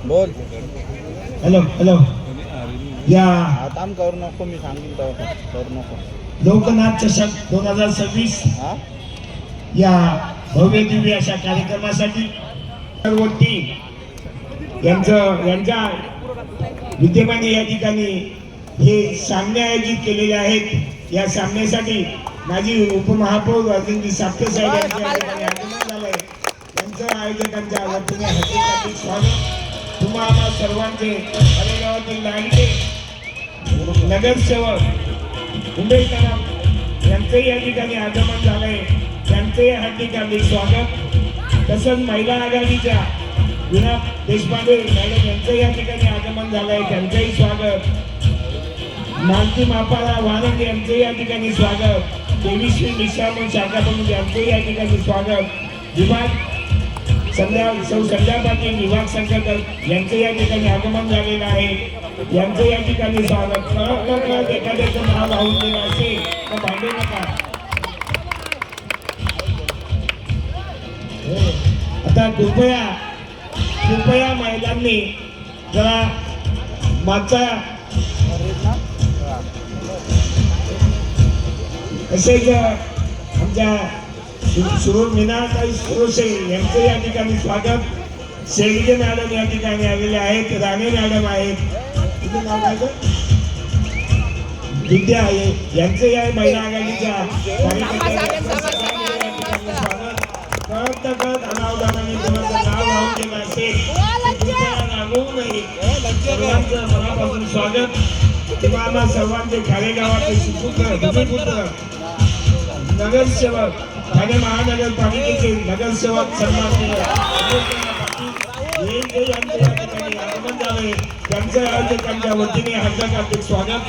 बोल. Hello hello. या आता करू नको, मी सांगेन तेव्हा करू नको. लोकनाथ चषक 2026 हा या भव्य दिव्य अशा कार्यक्रमासाठी सर्व टीम यांच्या विद्यमाने या ठिकाणी हे सामने आयोजित केलेले आहेत. या सामन्यासाठी माजी उपमहापौर अरविंद सापटे साहेब यांच्या आगमन झालंय. त्यांचं आयोजकांच्या वतीने हार्दिक स्वागत. तुम्हा आम्हा सर्वांचे गावातील लाडके नगरसेवक उमेश कदम यांचंही या ठिकाणी आगमन झालंय. त्यांचंही हार्दिक स्वागत. तसंच महिला आघाडीच्या विना देशपांडे मॅडम यांचं या ठिकाणी आगमन झालंय. त्यांचंही स्वागत. मालती मापाला वानंद यांचं या ठिकाणी स्वागत. देवीश्री मिश्रा शाखा प्रमुख यांचं या ठिकाणी स्वागत. विभाग संध्या पाटील विभाग संघटक यांचं या ठिकाणी आगमन झालेलं आहे. यांचं या ठिकाणी स्वागत. कळत एखाद्याचं नाव लावून दिलं असेल तर भांडू नका. आता कृपया महिलांनी जरा मागचा तसेच आमच्या सुरू मीनाताई सुरोशे यांचं या ठिकाणी स्वागत. शेळके मॅडम या ठिकाणी आलेले आहेत. राणे मॅडम आहेत. तुझं नाव काय गं? विद्या आहे. यांचं या महिला आघाडीच्या कळत अनावधानाने कोणाचं नाव लावून दिलं असेल कृपया लागू नये. सर्वांचं मनापासून स्वागत. तुम्हाला सर्वांचे खारेगावाचे सुपुत्र भूमिपुत्र नगरसेवक ठाणे महानगरपालिकेचे नगरसेवक सन्माननीय आगमन झाले. त्यांचं आयोजकांच्या वतीने हार्दिक स्वागत.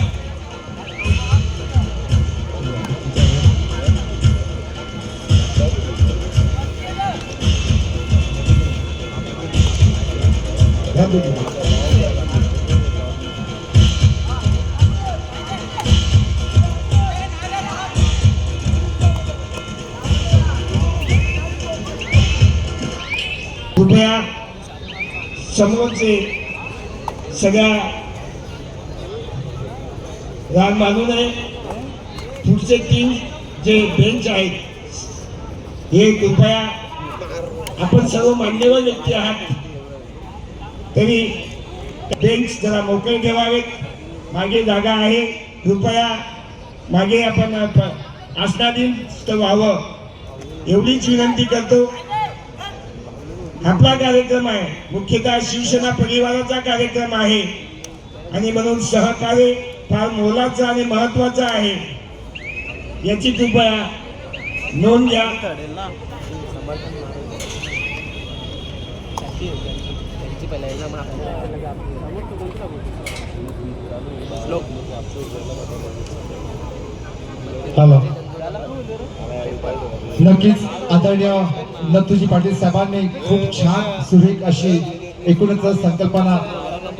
कृपया समोरचे सगळ्या राग मानू नये. पुढचे 3 जे बेंच आहेत हे कृपया, आपण सर्व मान्यवर व्यक्ती आहात तरी बेंच जरा मोकळे ठेवावेत. मागे जागा आहे. कृपया मागे आपण आसनाधीन व्हावं एवढीच विनंती करतो. आपला कार्यक्रम आहे, मुख्यतः शिवसेना परिवाराचा कार्यक्रम आहे आणि म्हणून सहकार्य फार मोलाचं आणि महत्वाचं आहे. याची कृपया नोंद घ्या. हॅलो. नक्कीच आदरणीय नथुजी पाटील साहेबांनी खूप छान सुरेख अशी एकूणच संकल्पना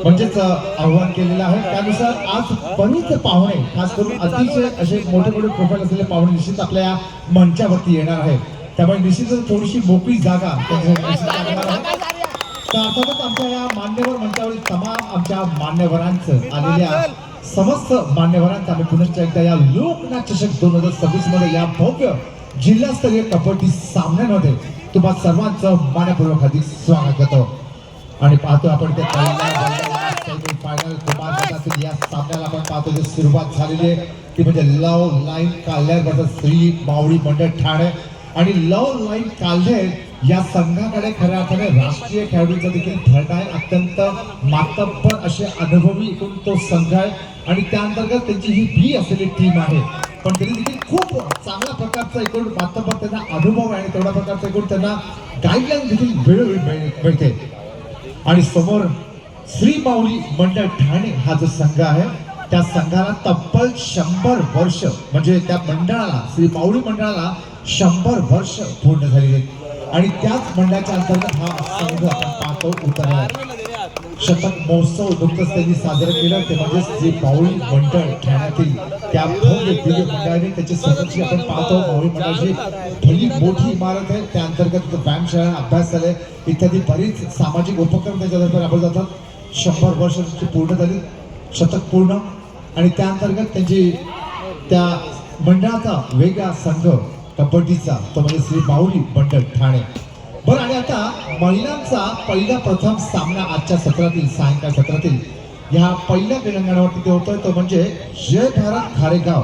म्हणजेच आव्हान केलेलं आहे. त्यानुसार आज बरेच पाहुणे, खास करून अतिशय असे मोठे प्रोफाईल असलेले पाहुणे निश्चित आपल्या या मंचावरती येणार आहेत. त्यामुळे निश्चितच थोडीशी मोकळी जागा अर्थातच आमच्या या मान्यवर मंचावरील तमाम आमच्या मान्यवरांचं आलेल्या समस्त मान्यवरांचं आम्ही पुन्हा एकदा या लोकनाथ चषक 2026 मध्ये या भव्य जिल्हास्तरीय कबड्डी सामन्यामध्ये तुम्हा सर्वांचं मानपूर्वक हार्दिक स्वागत करतो. आणि पाहतो आपण ते फायनल कुमार या सामन्याला आपण पाहतो जे सुरुवात झालेली आहे ती म्हणजे love line Kalher versus Shri मावळी मंडळ ठाणे. आणि लव लाईन काल्हेर या संघाकडे खऱ्या अर्थाने राष्ट्रीय खेळाडूंचा देखील भरडा आहे. अत्यंत मातब्बर असे अनुभवी एकूण तो संघ आहे आणि त्या अंतर्गत त्यांची ही बी असलेली टीम आहे. पण तरी देखील खूप चांगल्या प्रकारचा एकूण मातब्बर त्यांना अनुभव आहे आणि तेवढ्या प्रकारचा एकूण त्यांना गाईडलाईन देखील वेळोवेळी मिळते. आणि समोर श्री माऊली मंडळ ठाणे हा जो संघ आहे त्या संघाला तब्बल 100 वर्ष, म्हणजे त्या मंडळाला श्री माऊली मंडळाला 100 वर्ष पूर्ण झालेली आहेत. आणि त्याच मंडळाच्या अंतर्गत हा संघ आपण पाहतो उतरला. शतक महोत्सव नुकतंच त्यांनी साजरं केलं ते म्हणजे श्री माऊली मंडळ ठाण्यातील त्या भव्य दिव्य मंडळाने त्याची सततची आपण पाहतो माऊली मंडळाची भली मोठी इमारत आहे त्या अंतर्गत व्यायामशाळा अभ्यासालय इत्यादी बरीच सामाजिक उपक्रम त्याच्यातर्फे राबवले जातात 100 वर्ष त्यांची पूर्ण झाली शतक पूर्ण आणि त्या अंतर्गत त्यांची त्या मंडळाचा वेगळा संघ कबड्डीचा तो म्हणजे श्री माऊली मंडळ ठाणे बरं आणि आता महिलांचा पहिला प्रथम सामना आजच्या सत्रातील सायंकाळ सत्रातील ह्या पहिल्या तेलंगणावरती ते होतोय तो म्हणजे जय भारत खारेगाव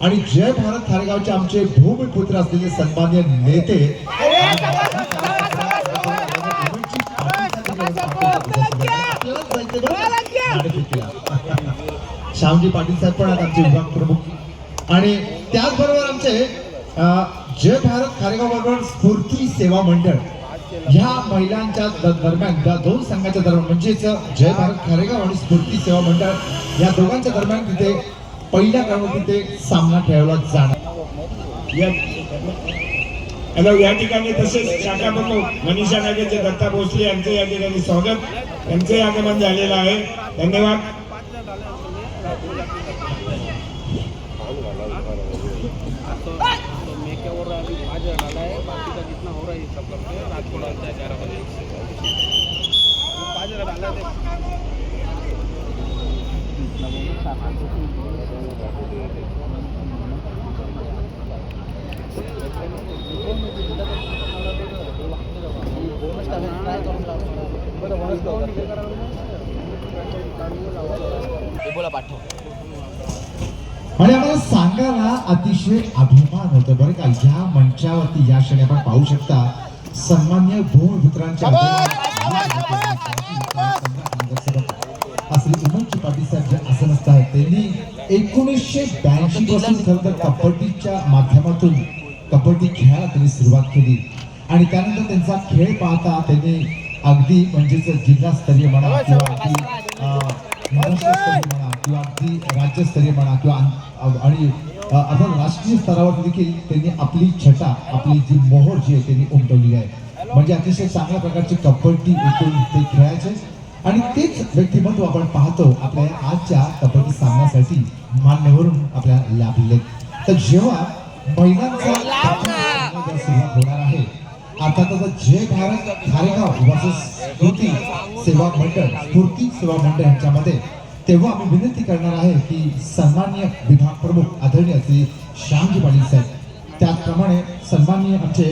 आणि जय भारत खारेगावचे आमचे भूमिपुत्र असलेले सन्माननीय नेते श्यामजी पाटील साहेब पण आहेत आमचे विभाग प्रमुख आणि त्याचबरोबर आमचे जय भारत खारेगाव बरोबर स्फूर्ती सेवा मंडळ ह्या महिलांच्या दरम्यान या दोन संघाच्या दरम्यान म्हणजेच जय भारत खारेगाव आणि स्फूर्ती सेवा मंडळ या दोघांच्या दरम्यान तिथे पहिल्या क्रमांकावर तिथे सामना खेळवला जाणार या ठिकाणी तसेच शाखा प्रमुख मनीषा नागेचे दत्ता भोसले यांचं या ठिकाणी स्वागत यांचे आगमन झालेलं आहे धन्यवाद आणि आम्हाला सांगायला अतिशय अभिमान होतो बरं का या मंचावरती या क्षणी आपण पाहू शकता सन्मान्य भूमिपुत्रांच्या असले उमंची पाटील साहेब जे आसनस्थ आहेत त्यांनी 1982 पासून खरं तर कबड्डीच्या माध्यमातून कबड्डी खेळायला त्यांनी सुरुवात केली आणि त्यानंतर त्यांचा खेळ पाहता त्यांनी अगदी म्हणजेच जिल्हास्तरीय म्हणा किंवा अगदी महाराष्ट्रस्तरीय म्हणा किंवा अगदी राज्यस्तरीय म्हणा किंवा आणि आपण राष्ट्रीय स्तरावर देखील त्यांनी आपली छटा आपली जी मोहोर जी आहे त्यांनी उमटवली आहे म्हणजे अतिशय चांगल्या प्रकारची कबड्डी एकूण ते खेळायचे आणि तेच व्यक्तिमत्व आपण पाहतो आपल्या आजच्या कबड्डी सामन्यासाठी मान्यवरून आपल्याला लाभले तर जेव्हा महिलांचा सुरुवात होणार आहे आता तर जय भारत खारेगाव वर्सेस स्फूर्ती सेवा मंडळ यांच्यामध्ये तेव्हा आम्ही विनंती करणार आहे की सन्माननीय विभाग प्रमुख आदरणीय श्री श्यामजी पाटील साहेब त्याचप्रमाणे सन्माननीय आमचे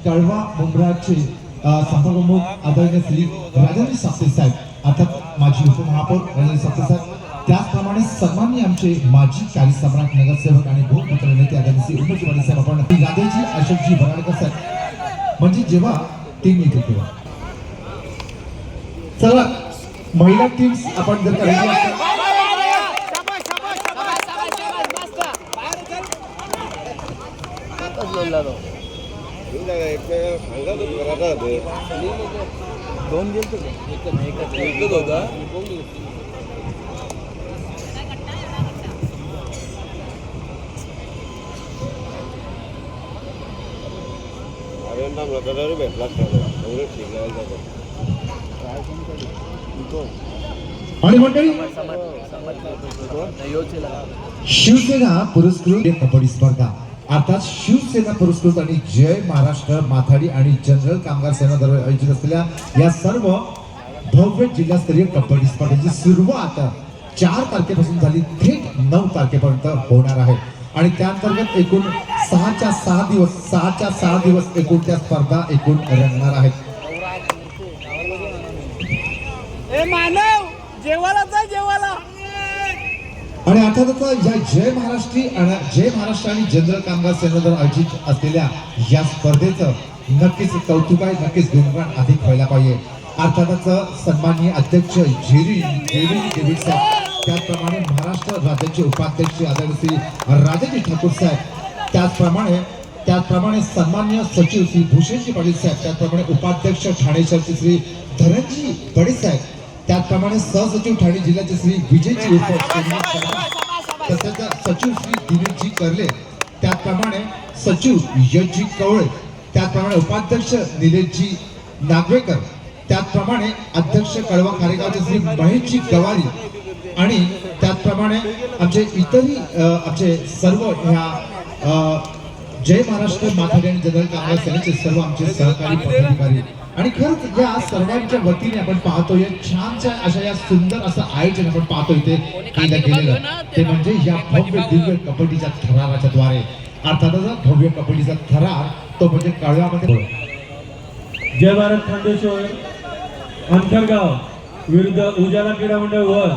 कळवा मुंब्राचे संपर्क प्रमुख आदरणीय श्री राजेंद्र सापते साहेब अर्थात माजी उपमहापौर राजेंद्र सापते साहेब त्याचप्रमाणे सन्माननीय आमचे माजी कार्यसम्राट नगरसेवक आणि भूमिपुत्र नेते आदरणीय श्री उमेश पाटील साहेब आपण राधेजी अशोकजी बराडकर साहेब म्हणजे जेव्हा टीम येते तेव्हा चला महिला टीम्स आपण जर का दोन गेल एकच होता आणि मंडळी शिवसेना पुरस्कृत कबड्डी स्पर्धा अर्थात शिवसेना पुरस्कृत आणि जय महाराष्ट्र माथाडी आणि जनरल कामगार सेना दरम्यान आयोजित असलेल्या या सर्व भव्य जिल्हास्तरीय कबड्डी स्पर्धेची सुरुवात 4 तारखेपासून झाली थेट 9 तारखेपर्यंत होणार आहे आणि त्या अंतर्गत एकूण 6 दिवस एकूण त्या स्पर्धा एकूण रंगणार आहेत आणि अर्थातच या जय महाराष्ट्र आणि जनरल कामगार सेनेद्वारे आयोजित असलेल्या या स्पर्धेचं नक्कीच कौतुक आहे नक्कीच गुणगान अधिक व्हायला पाहिजे अर्थातच सन्माननीय अध्यक्ष जेरी डेव्हिड साहेब त्याचप्रमाणे महाराष्ट्र राज्याचे उपाध्यक्ष आदरणीय श्री राजेजी ठाकूर साहेब त्याचप्रमाणे सन्माननीय सचिव श्री भूषणजी पाटील साहेब त्याचप्रमाणे उपाध्यक्ष ठाणे शहरचे श्री धनंजी बडे साहेब त्याचप्रमाणे सहसचिव ठाणे जिल्ह्याचे श्री विजयजी तसेच सचिव श्री दिनेशजी करले त्याचप्रमाणे सचिव यशजी कवळे त्याचप्रमाणे उपाध्यक्ष निलेशजी नागवेकर त्याचप्रमाणे अध्यक्ष कळवा खारेगावचे श्री महेशजी गवारी आणि त्याचप्रमाणे आमचे इतरही आमचे सर्व ह्या जय महाराष्ट्र माथाडी आणि जनरल कामगार सेनेचे सर्व आमचे सहकारी पदाधिकारी आणि खरंच या सर्वांच्या वतीने आपण पाहतोय छानशा अशा या सुंदर असं आयोजन आपण पाहतोय ते केलं गेलेलं ते म्हणजे या भव्य दिव्य कबड्डीच्या थराराच्या द्वारे अर्थातच भव्य कबड्डीचा थरार तो म्हणजे कळव्यामध्ये जय भारत खांदेश्वर अंतरगाव विरुद्ध उजाला क्रीडा मंडळ वर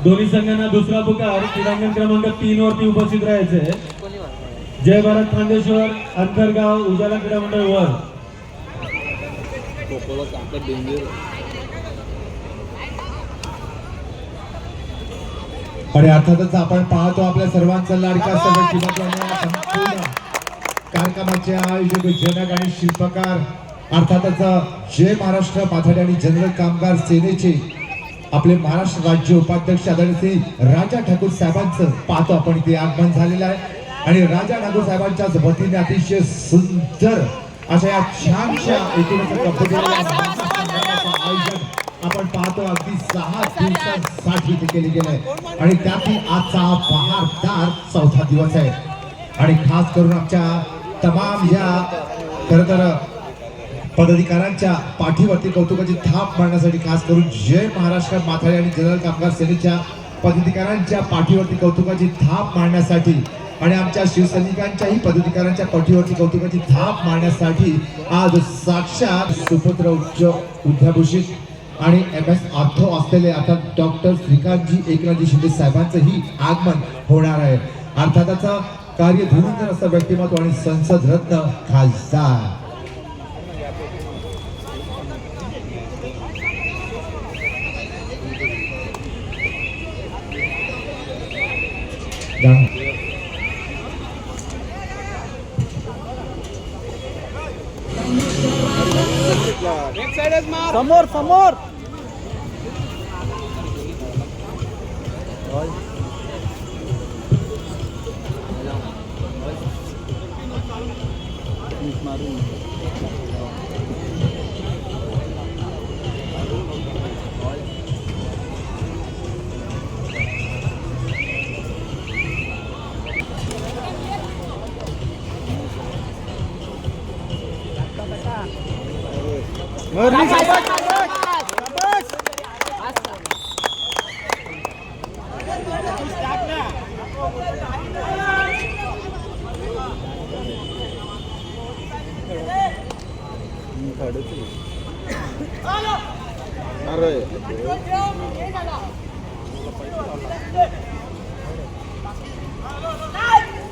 दोन्ही संघांना दुसरा पुकार क्रीडांगण क्रमांक 3 वरती उपस्थित राहायचे. जय भारत खांदेश्वर अंतरगाव उजाला क्रीडा मंडळ वर आणि अर्थातच आपण पाहतो आपल्या सर्वांचा लाडका संपूर्ण कार्यक्रमाचे आयोजक जनक आणि शिल्पकार अर्थातच जय महाराष्ट्र माथाडी आणि जनरल कामगार सेनेचे आपले महाराष्ट्र राज्य उपाध्यक्ष आदरणीय राजा ठाकूर साहेबांचं पाहतो आपण इथे आगमन झालेलं आहे आणि राजा ठाकूर साहेबांच्या वतीने अतिशय सुंदर अशा या छानशा एकूणच आयोजन आपण पाहतो अगदी 6 दिवसांसाठी इथे केले गेले आणि त्यातील आजचा हा बहारदार 4था दिवस आहे आणि खास करून आमच्या तमाम या खरं तर पदाधिकाऱ्यांच्या पाठीवरती कौतुकाची थाप मारण्यासाठी खास करून जय महाराष्ट्र माथाडी आणि जनरल कामगार सेनेच्या पदाधिकाऱ्यांच्या पाठीवरती कौतुकाची थाप मारण्यासाठी आणि आमच्या शिवसैनिकांच्याही पदाधिकाऱ्यांच्या पाठीवरती कौतुकाची थाप मारण्यासाठी आज साक्षात सुपुत्र उच्च विद्याभूषित आणि MS ऑर्थो असलेले आता डॉक्टर श्रीकांतजी एकनाथजी शिंदे साहेबांचंही आगमन होणार आहे. अर्थातच कार्य धुरंधर असं व्यक्तिमत्व आणि संसद रत्न खासदार समोर समोर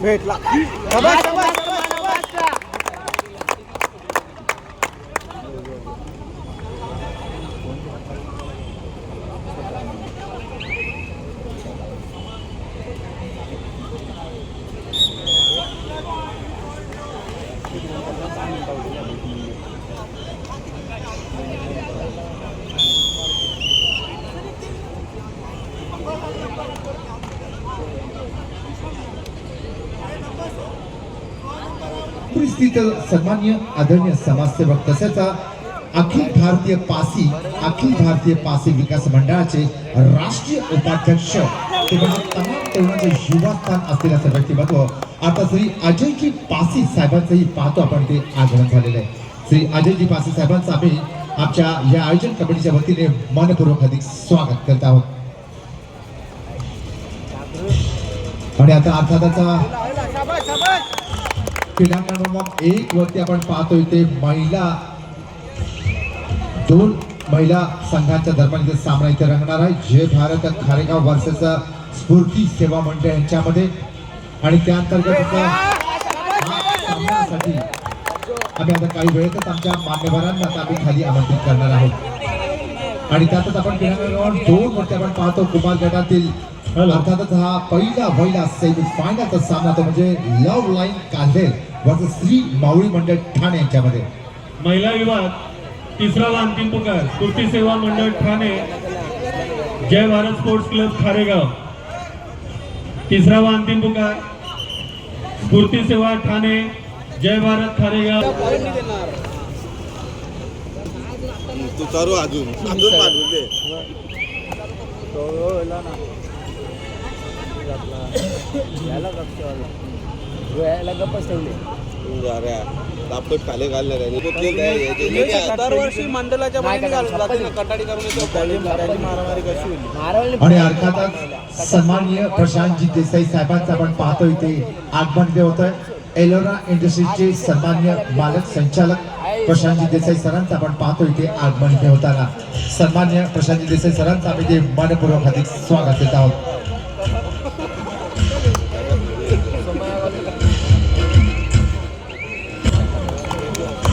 भेटला स्थित सन्मान्य आदरणीय समाजसेवक तसेच अखिल भारतीय पासी विकास मंडळाचे राष्ट्रीय उपाध्यक्ष ते म्हणजे तमाम तरुणांचे युवास्थान असलेले असं व्यक्तिमत्व आता श्री अजयजी पासी साहेबांचंही पाहतो आपण ते आगमन झालेलं आहे. श्री अजयजी पासी साहेबांचं आम्ही आमच्या या आयोजन कमिटीच्या वतीने मनपूर्वक अधिक स्वागत करत आहोत. आणि आता अर्थातच क्रीडांगण क्रमांक 1 वरती आपण पाहतो इथे दोन महिला संघांच्या दरम्यान इथे सामना इथे रंगणार आहे. जय भारत खारेगाव वर्सेस स्फूर्ती सेवा मंडळ यांच्यामध्ये आणि त्या अंतर्गत सामन्यासाठी आम्ही आता काही वेळेतच आमच्या मान्यवरांना आता आम्ही खाली आमंत्रित करणार आहोत. आणि त्यातच आपण क्रीडांगण क्रमांक 2 वरती आपण पाहतो कुमार गटातील अर्थातच हा पहिला सेमी फायनलचा सामना तो म्हणजे love line Kalher versus Shri मावळी मंडळ ठाणे यांच्यामध्ये. महिला विभाग तिसरा व अंतिम पुकार स्फूर्ती सेवा मंडळ ठाणे जय भारत स्पोर्ट्स क्लब खारेगाव. तिसरा व अंतिम पुकार स्फूर्ती सेवा ठाणे जय भारत खारेगाव. तू चालू अजून पाठवून दे. तो याला ना याला गप्पा याला गप्पच ठेवले. लापट खाले घालणार दरवर्षी मंडळाच्या कटाडी करून मारामारी कशी होती. आणि अर्थातच सन्माननीय प्रशांतजी देसाई साहेबांचं आपण पाहतो इथे आगमन होत आहे. एलोरा इंडस्ट्रीजचे सन्माननीय मालक संचालक प्रशांतजी देसाई सरांचं आपण पाहतो इथे आगमन होताना. सन्माननीय प्रशांतजी देसाई सरांचं आम्ही ते मनपूर्वक हार्दिक स्वागत देत आहोत.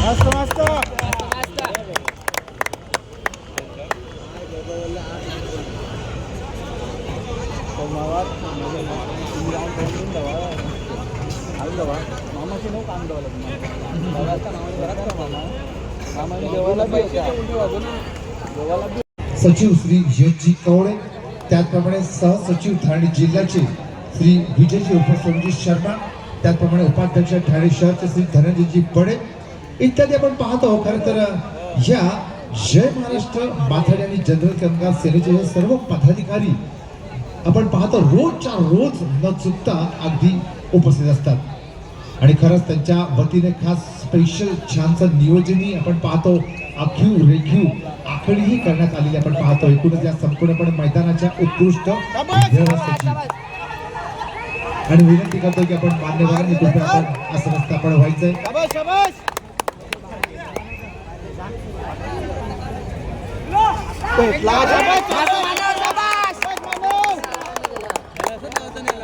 मस्त मस्त मामाशी नको काम सचिव श्री यशजी कवडे, त्याचप्रमाणे सहसचिव ठाणे जिल्ह्याचे श्री विजयजी उपसंजी शर्मा, त्याचप्रमाणे उपाध्यक्ष ठाणे शहरचे श्री धनंजयजी बडे इत्यादी आपण पाहतो. खरं तर या जय महाराष्ट्र माथाडी आणि जनरल कामगार सेनेचे हे सर्व पदाधिकारी आपण पाहतो रोजच्या रोज न चुकता अगदी उपस्थित असतात. आणि खरंच त्यांच्या वतीने खास स्पेशल छानसं नियोजनही आपण पाहतो. आखीव रेखीव आखणीही करण्यात आलेली आपण पाहतो. एकूणच या संपूर्णपणे मैदानाच्या उत्कृष्ट व्यवस्थेची आणि विनंती करतो की आपण मान्यवरांनी कृपया आपण असं नसतं आपण व्हायचंय.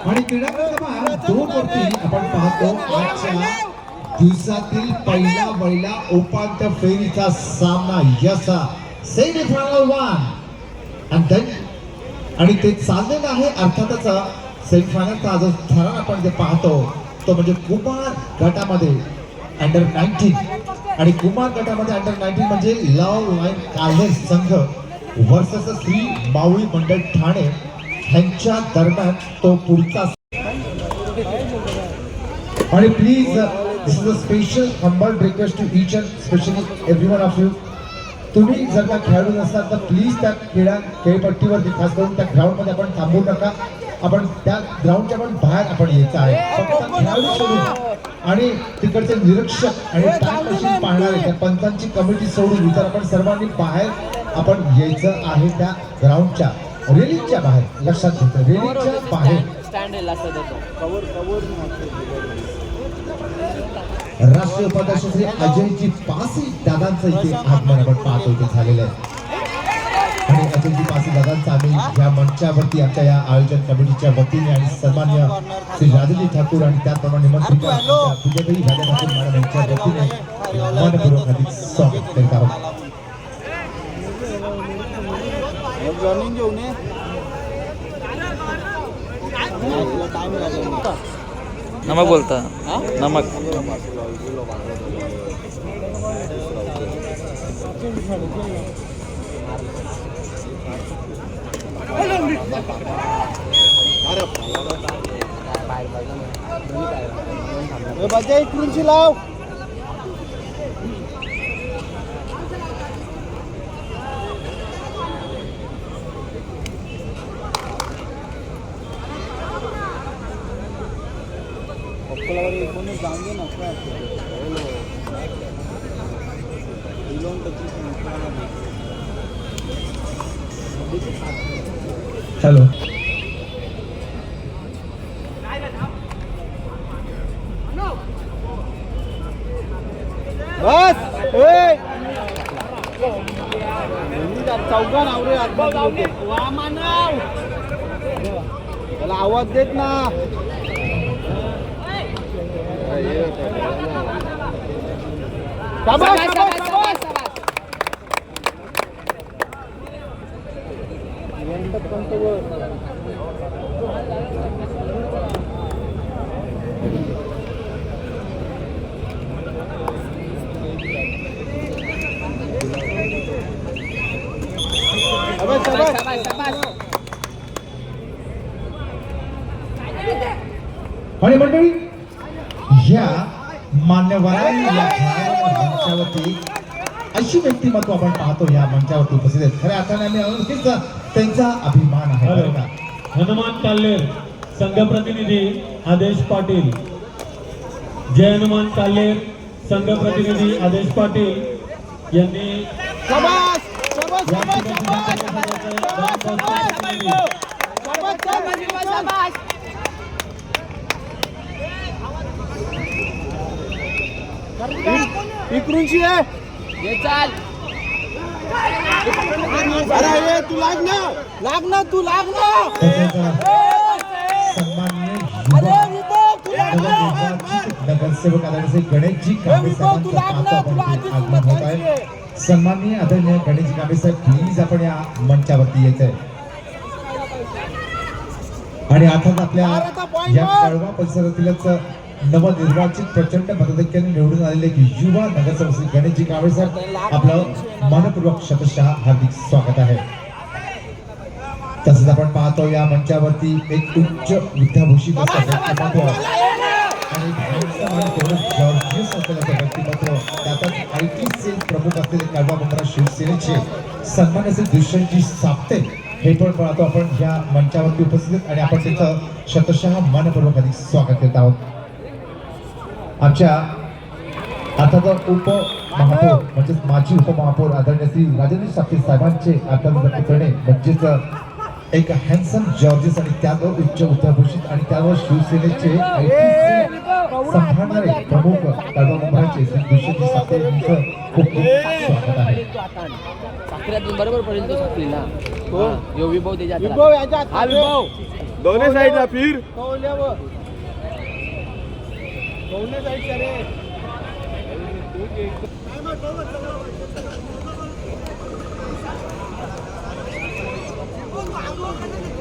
आणि क्रीडा दोन वरती आपण पाहतो आजच्या दिवसातील पहिला महिला उपांत्य फेरीचा सामना यसा सेमीफायनल 1 आणि ते चाललेलं आहे. अर्थातच सेमीफायनलचा जो ठराव आपण जे पाहतो तो म्हणजे कुमार गटामध्ये अंडर 19 आणि कुमार गटामध्ये अंडर 19 म्हणजे लव लाईन कॉलेज संघ वर्सेस श्री माऊली मंडळ ठाणे ह्यांच्या दरम्यान तो पुढचा. आणि please this is a special humble request to each and specially everyone of you, तुम्ही जर का खेळाडू नसाल तर प्लीज त्या खेळपट्टीवरती खास करून त्या ग्राउंडमध्ये आपण थांबू नका. आपण त्या ग्राउंडच्या पण बाहेर आपण यायचं आहे. फक्त खेळाडू सोडून आणि तिकडचे निरीक्षक आणि टाइम मशीन पाहणारे त्या पंचांची कमिटी सोडून इतर आपण सर्वांनी बाहेर आपण यायचं आहे. त्या ग्राउंडच्या रेलिंगच्या बाहेर, लक्षात घेतो रेलिंगच्या बाहेर. राष्ट्रीय उपाध्यक्ष श्री अजयजी पासी दादांचं इथे आगमन आपण पाहतो इथे झालेलं आहे. आणि अजयजी पासी दादांचं आम्ही या मंचावरती आमच्या या आयोजन कमिटीच्या वतीने आणि सन्मान्य श्री राजली ठाकूर आणि त्याचप्रमाणे मंत्री पूजाताई राजा ठाकूर मॅडम यांच्या वतीने मनपूर्वक हार्दिक स्वागत करीत आहोत. नमक बोलता नमक बजा इकडूनची लाव. हॅलो बस चौघा नावरे त्याला आवाज देत ना. आणि मंडळी या मान्यवरांनी या खेळाडूंच्या मंचावरती अशी व्यक्तिमत्व आपण पाहतो या मंचावरती उपस्थित आहेत. खऱ्या अर्थाने आम्ही नक्कीच त्यांचा अभिमान आहे बरं का. हनुमान काल्लेर संघ प्रतिनिधी आदेश पाटील. जय हनुमान काल्लेर संघ प्रतिनिधी आदेश पाटील यांनी इकडूनची आहे चाल. अरे तू लाग ना तू लाग ना. नगरसेवक आदरणीय गणेशजी कांबळे साहेबांचं आगमन होत आहे. सन्माननीय आदरणीय गणेशजी कांबळे साहेब प्लीज आपण या मंचावरती यायचंय. आणि अर्थात आपल्या या कळवा परिसरातीलच नवनिर्वाचित प्रचंड मताधिक्याने निवडून आलेले युवा नगरसेवक श्री गणेशजी कांबळे साहेब आपलं मनपूर्वक शतशः हार्दिक स्वागत आहे. तसंच आपण पाहतो या मंचावरती एक उच्च विद्याभूषित असं व्यक्तिमत्व आणि जॉर्जियस असलेलं व्यक्तिमत्व, त्यातच IT सेल प्रमुख असलेले कळवा मुंब्रा शिवसेनेचे सन्मान्य श्री दुष्यंतजी साप्ते हे पण पाहतो आपण या मंचावरती उपस्थित आणि आपण त्यांचं शतशः मनपूर्वक अधिक स्वागत करत आहोत. आमच्या अर्थात उपमहापौर म्हणजेच माजी उपमहापौर आदरणीय श्री राजेंद्र साप्ते साहेबांचे आत्मनिर्भर पुतणे म्हणजेच एक हॅन्सम जॉर्जिस आणि त्यावर उच्च विद्याभूषित आणि त्यावर शिवसेनेचे संभाळणारे प्रमुख कळवा मुंब्राचे श्री दुष्यंतजी साप्ते यांचं खूप खूप स्वागत आहे. साखरेतून बरोबर पडेल तो साखरीला. यो विभव त्याच्या विभव याच्यात. हा विभव दोन्ही साईडला फिर. दोन्ही साईडच्या रे.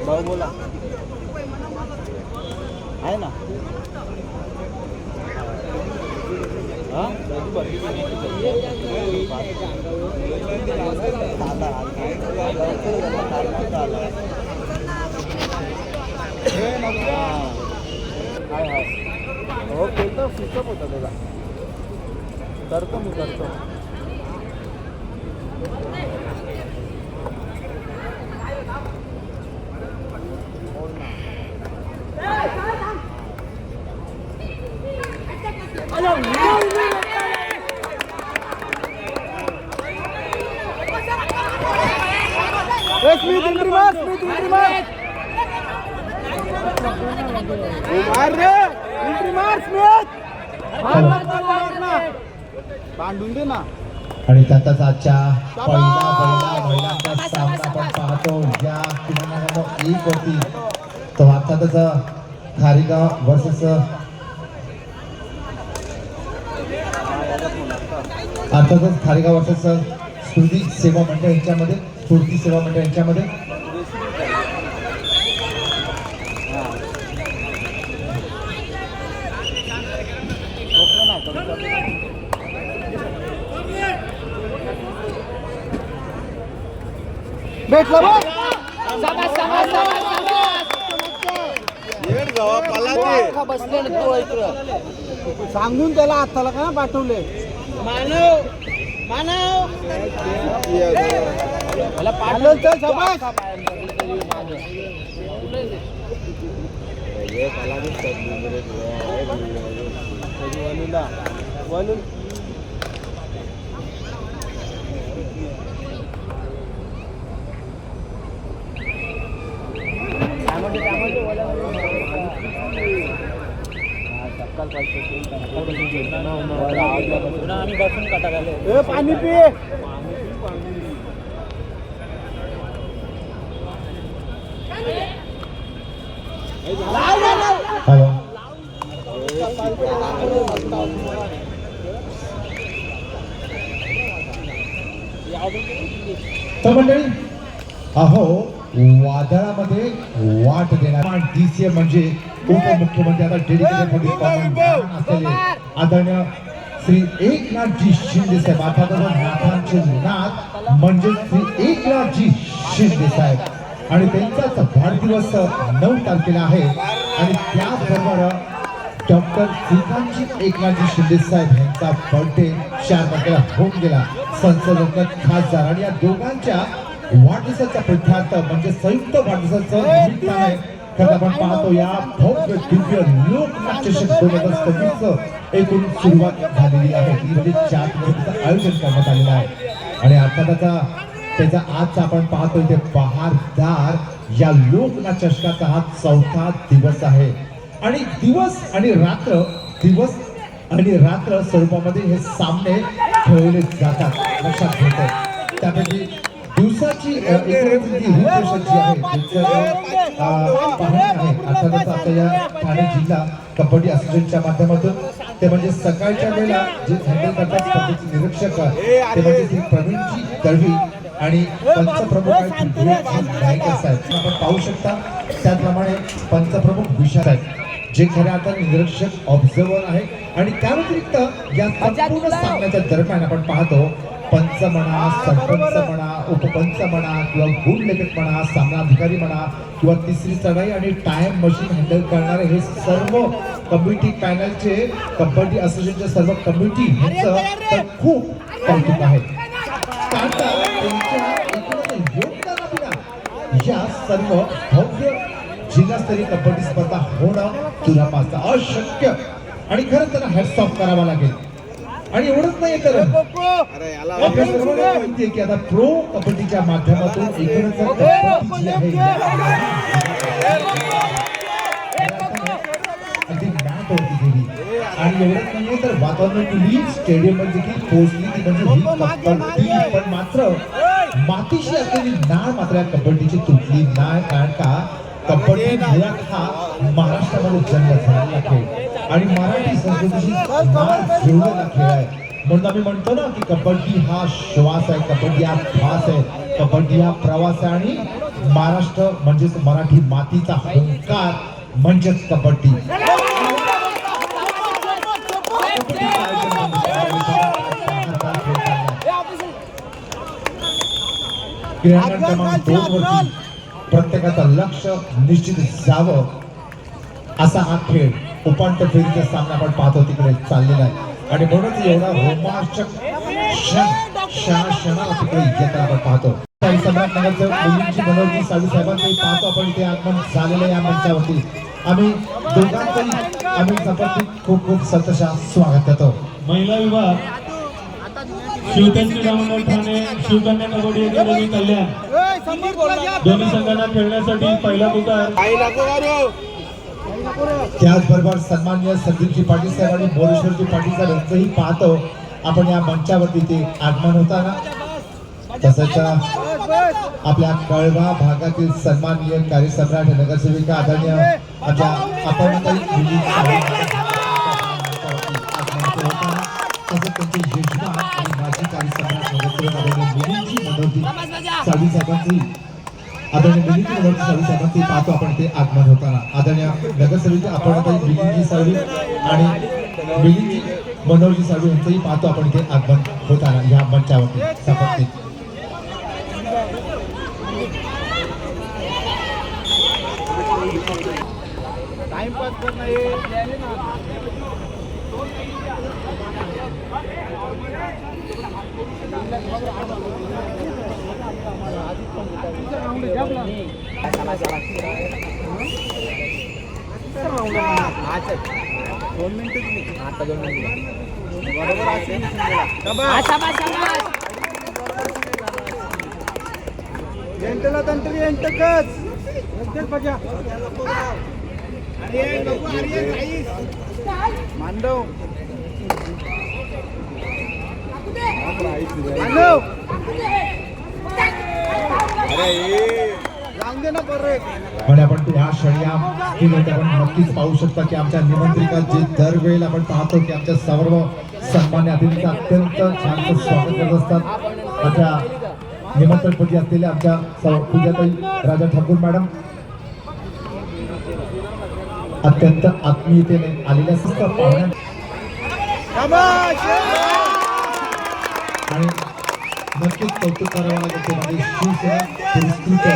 भाऊ बोला आहे ना. हो केलं फिकअप होता त्याला. करतो मी करतो. बांधून दे ना. आणि त्यातच आजच्या पहिला महिलांचा सामना आपण पाहतो या क्रमांक 1 वरती. तो अर्थातच खारीगाव वर्सेस खारीगाव वर्सेस स्फूर्ती सेवा मंडळ यांच्यामध्ये भेटलं बघ. बसले ना तो इकडं. सांगून त्याला हाताला का पाठवले. मानव मला पाठवलं तर सबास. वलून आम्ही बसून कटाला पाणी पी. हॅलो तर मंडळी अहो वादळामध्ये वाट देणार DCM म्हणजे उपमुख्यमंत्री आता डेडिकेटेड असलेले आदरणीय श्री एकनाथजी शिंदे साहेब अर्थातच नाथांचे नाथ म्हणजे श्री एकनाथजी शिंदे साहेब आणि त्यांचाच वाढदिवस 9 तारखेला आहे आणि त्याचबरोबर डॉक्टर श्रीकांतजी एकनाथजी शिंदे साहेब यांचा बर्थडे 4 तारखेला होऊन गेला. संसद खासदार आणि या दोघांच्या वाढदिवसाचा पदार्थ म्हणजे संयुक्त वाढदिवसाचं निमित्ताने खरं आपण पाहतो या भव्य दिव्य लोकनाट्य 2026 एकूण सुरुवात झालेली आहे. ही म्हणजे 4 दिवसाचं आयोजन करण्यात आलेलं आहे आणि अर्थात त्याचा आज आपण पाहतो इथे बहारदार या लोकनाट्य चषकाचा हा 4था दिवस आहे आणि दिवस आणि रात्र स्वरूपामध्ये हे सामने खेळले जातात. लक्षात घेतो त्यापैकी दिवसाची रूपरेषा जी आहे पाहणी आहे अर्थातच आपल्या या ठाणे जिल्हा कबड्डी असोसिएशनच्या माध्यमातून ते म्हणजे सकाळच्या वेळेला जे हँडल करतात स्पर्धेचे निरीक्षक ते म्हणजे श्री प्रवीणजी दळवी आणि पंचप्रमुख नायक साहेब आपण पाहू शकता. त्याचप्रमाणे पंचप्रमुख विशाल आहेत जे खऱ्या आता निरीक्षक ऑब्झर्वर आहे आणि त्या व्यतिरिक्त या संपूर्ण सामन्याच्या दरम्यान आपण पाहतो पंच म्हणा, सरपंच म्हणा, उपपंच म्हणा किंवा गुण लेखक म्हणा, सामनाधिकारी म्हणा किंवा तिसरी चढाई आणि टाइम मशीन हँडल करणारे हे सर्व कमिटी पॅनलचे कबड्डी असोसिएशनचे सर्व कमिटी यांचं तर खूप कौतुक आहे. या सर्व भव्य जिल्हास्तरीय कबड्डी स्पर्धा होणं तुला पाहता अशक्य आणि खरंच त्यांना हॅट्स ऑफ करावा लागेल. आणि एवढंच नाही तर आपल्या सर्वांना माहिती आहे की आता प्रो कबड्डीच्या माध्यमातून एकूणच कबड्डी जी आहे अगदी मॅट होती गेली आणि एवढंच नाहीये तर वातावरणातली स्टेडियम मध्ये देखील पोहोचली ती म्हणजे ही कबड्डी. पण मात्र मातीशी असलेली नाळ मात्र या कबड्डीची तुटली नाही कारण का कबड्डी मुळात हा महाराष्ट्रामध्ये जन्म झालेला खेळ आणि मराठी संस्कृतीशी नाळ जुळलेला खेळ आहे. म्हणून आम्ही म्हणतो ना की कबड्डी हा श्वास आहे, कबड्डी हा ध्यास आहे, कबड्डी हा प्रवास आहे आणि महाराष्ट्र म्हणजेच मराठी मातीचा हुंकार म्हणजेच कबड्डी. क्रीडांगण क्रमांक 2 वरती प्रत्येकाचं लक्ष निश्चित जावं असा हा खेळ उपांत्य फेरीचा सामना आपण पाहतो तिकडे चाललेला आहे आणि म्हणूनच एवढा रोमांचक क्षणाला तिकडे येताना आपण पाहतो. सम्राट नगरचं मुलींची मनोरंजन साडू साहेबांचंही पाहतो आपण इथे आगमन झालेलं या मंचावरती. आम्ही दोघांचंही आम्ही सपत्नीक खूप खूप सतशा स्वागत करतो. महिला विभाग शिवतेज क्रीडा मंडळ ठाणे, शिवकन्या कबड्डी अकादमी कल्याण दोन्ही संघांना खेळण्यासाठी पहिला पुकार. त्याचबरोबर सन्माननीय संदीपजी पाटील साहेब आणि मोरेश्वरजी पाटील साहेब यांचंही पाहतो आपण या मंचावरती ते आगमन होताना. तसंच आपल्या कळवा भागातील सन्माननीय कार्यसम्राट नगरसेविका आदरणीय आमच्या आपण त्यांचे यजमान आणि माजी कार्यसम्राट नगरसेवक आदरणीय मिलिंदजी मनोहरजी साळवी साहेबांचंही साहेबांचे पाहतो आपण ते आगमन होताना. आदरणीय नगरसेविका आपण मिलिंदजी साळवी आणि मिलिंदजी मनोहरजी साळवी यांचंही पाहतो आपण ते आगमन होताना या मंचावरती सपत्नीक. टाइमपास करणं मांडव आणि आपण या क्षणी आपण नक्कीच पाहू शकता की आमच्या निमंत्रिका जे दरवेळेला आपण पाहतो की आमच्या सर्व सन्मान्य अतिथींचं अत्यंत छान स्वागत करत असतात. आमच्या निमंत्रणपती असलेल्या आमच्या पूजाताई राजा ठाकूर मॅडम अत्यंत आत्मीयतेने आलेल्या सर्व पाहुण्या आणि नक्कीच कौतुक करावं लागेल ते म्हणजे शिवसेना पुरस्कृत या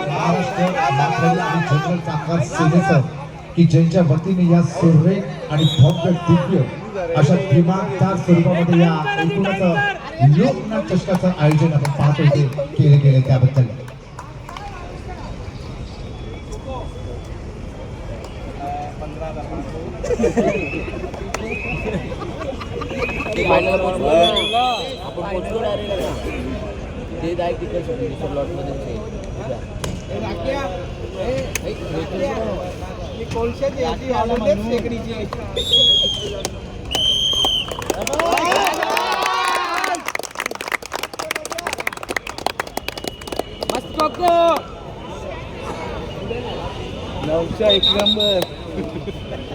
महाराष्ट्र आणि जनरल कामगार सेनेचं की ज्यांच्या वतीने या सुरेख आणि भव्य दिव्य अशा दिमागदार स्वरूपामध्ये या एकूणच लोकनाथ चषकाचं आयोजन आपण पाहतोय ते केले गेले त्याबद्दल फायनल पोहोचलो ना. आपण पोहोचलो डायरेक्ट ना. ते डायरेक्ट तिकडे लॉटमध्ये मस्त नऊशा एक नंबर